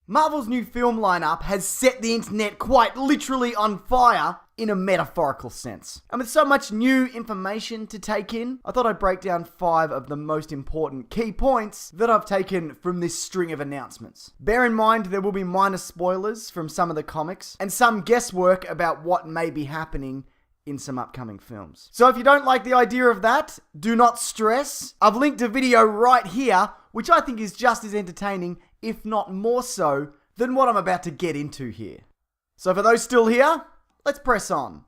Marvel's new film lineup has set the internet quite literally on fire in a metaphorical sense. And with so much new information to take in, I thought I'd break down 5 of the most important key points that I've taken from this string of announcements. Bear in mind there will be minor spoilers from some of the comics and some guesswork about what may be happening in some upcoming films. So if you don't like the idea of that, do not stress. I've linked a video right here, which I think is just as entertaining, if not more so, than what I'm about to get into here. So for those still here, let's press on.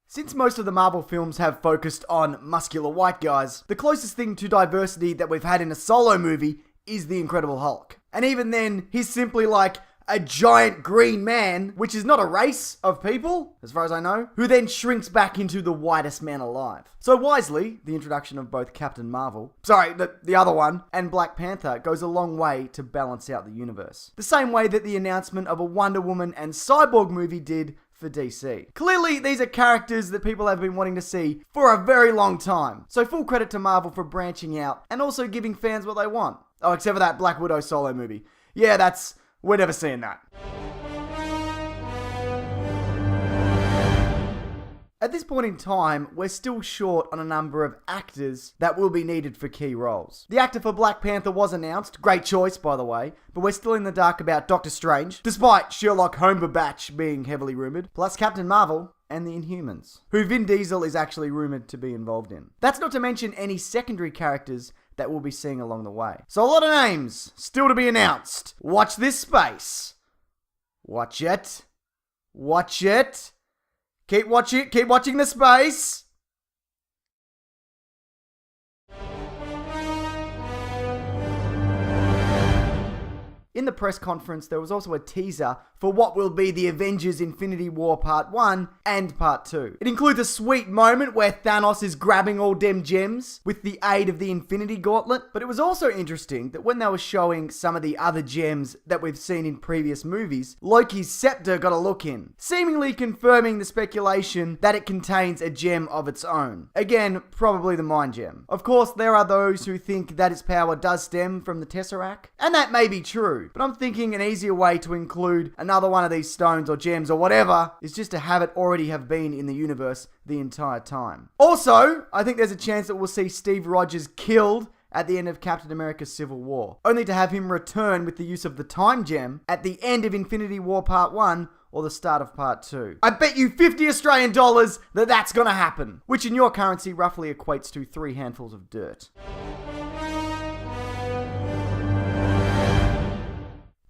Since most of the Marvel films have focused on muscular white guys, the closest thing to diversity that we've had in a solo movie is the Incredible Hulk. And even then, he's simply like a giant green man, which is not a race of people, as far as I know, who then shrinks back into the whitest man alive. So wisely, the introduction of both Captain Marvel, the other one, and Black Panther goes a long way to balance out the universe. The same way that the announcement of a Wonder Woman and Cyborg movie did for DC. Clearly, these are characters that people have been wanting to see for a very long time. So full credit to Marvel for branching out and also giving fans what they want. Oh, except for that Black Widow solo movie. Yeah, we're never seeing that. At this point in time, we're still short on a number of actors that will be needed for key roles. The actor for Black Panther was announced, great choice by the way, but we're still in the dark about Doctor Strange, despite Sherlock Cumberbatch being heavily rumoured, plus Captain Marvel and the Inhumans, who Vin Diesel is actually rumoured to be involved in. That's not to mention any secondary characters that we'll be seeing along the way. So a lot of names still to be announced. Watch this space. Watch it. Watch it. Keep watching the space. In the press conference, there was also a teaser for what will be the Avengers Infinity War Part 1 and Part 2. It includes a sweet moment where Thanos is grabbing all dem gems with the aid of the Infinity Gauntlet, but it was also interesting that when they were showing some of the other gems that we've seen in previous movies, Loki's scepter got a look in, seemingly confirming the speculation that it contains a gem of its own. Again, probably the Mind Gem. Of course, there are those who think that its power does stem from the Tesseract, and that may be true. But I'm thinking an easier way to include another one of these stones or gems or whatever is just to have it already have been in the universe the entire time. Also, I think there's a chance that we'll see Steve Rogers killed at the end of Captain America Civil War, only to have him return with the use of the Time Gem at the end of Infinity War Part 1 or the start of Part 2. I bet you 50 Australian dollars that that's gonna happen, which in your currency roughly equates to 3 handfuls of dirt.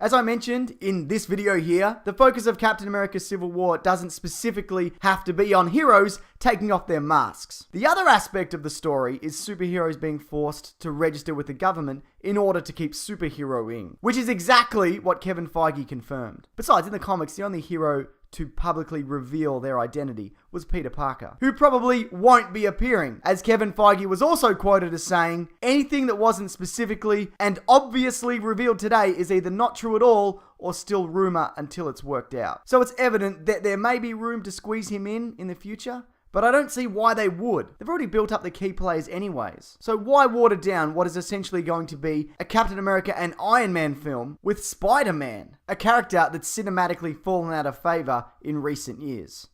As I mentioned in this video here, the focus of Captain America Civil War doesn't specifically have to be on heroes taking off their masks. The other aspect of the story is superheroes being forced to register with the government in order to keep superheroing, which is exactly what Kevin Feige confirmed. Besides, in the comics, the only hero to publicly reveal their identity was Peter Parker, who probably won't be appearing, as Kevin Feige was also quoted as saying, anything that wasn't specifically and obviously revealed today is either not true at all or still rumor until it's worked out. So it's evident that there may be room to squeeze him in the future, but I don't see why they would. They've already built up the key players anyways. So why water down what is essentially going to be a Captain America and Iron Man film with Spider-Man, a character that's cinematically fallen out of favor in recent years?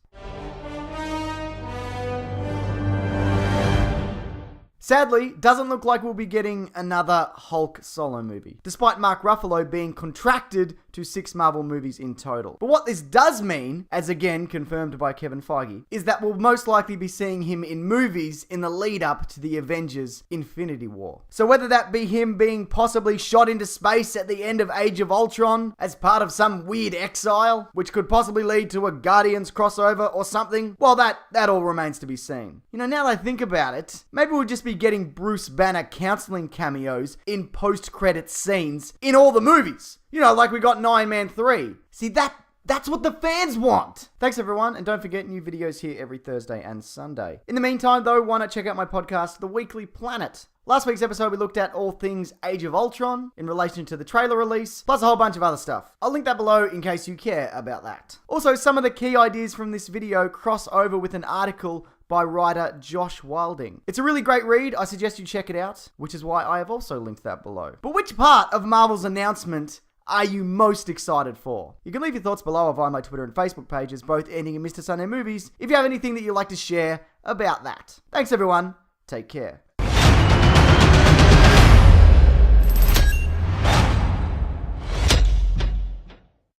Sadly, doesn't look like we'll be getting another Hulk solo movie, despite Mark Ruffalo being contracted to 6 Marvel movies in total. But what this does mean, as again confirmed by Kevin Feige, is that we'll most likely be seeing him in movies in the lead up to the Avengers Infinity War. So whether that be him being possibly shot into space at the end of Age of Ultron as part of some weird exile, which could possibly lead to a Guardians crossover or something, well that all remains to be seen. You know, now that I think about it, maybe we'll just be getting Bruce Banner counseling cameos in post-credit scenes in all the movies. You know, like we got Iron Man 3. See, that's what the fans want. Thanks everyone, and don't forget new videos here every Thursday and Sunday. In the meantime though, why not check out my podcast, The Weekly Planet. Last week's episode, we looked at all things Age of Ultron in relation to the trailer release, plus a whole bunch of other stuff. I'll link that below in case you care about that. Also, some of the key ideas from this video cross over with an article by writer Josh Wilding. It's a really great read. I suggest you check it out, which is why I have also linked that below. But which part of Marvel's announcement are you most excited for? You can leave your thoughts below or via my Twitter and Facebook pages, both ending in Mr. Sunday Movies, if you have anything that you'd like to share about that. Thanks everyone. Take care.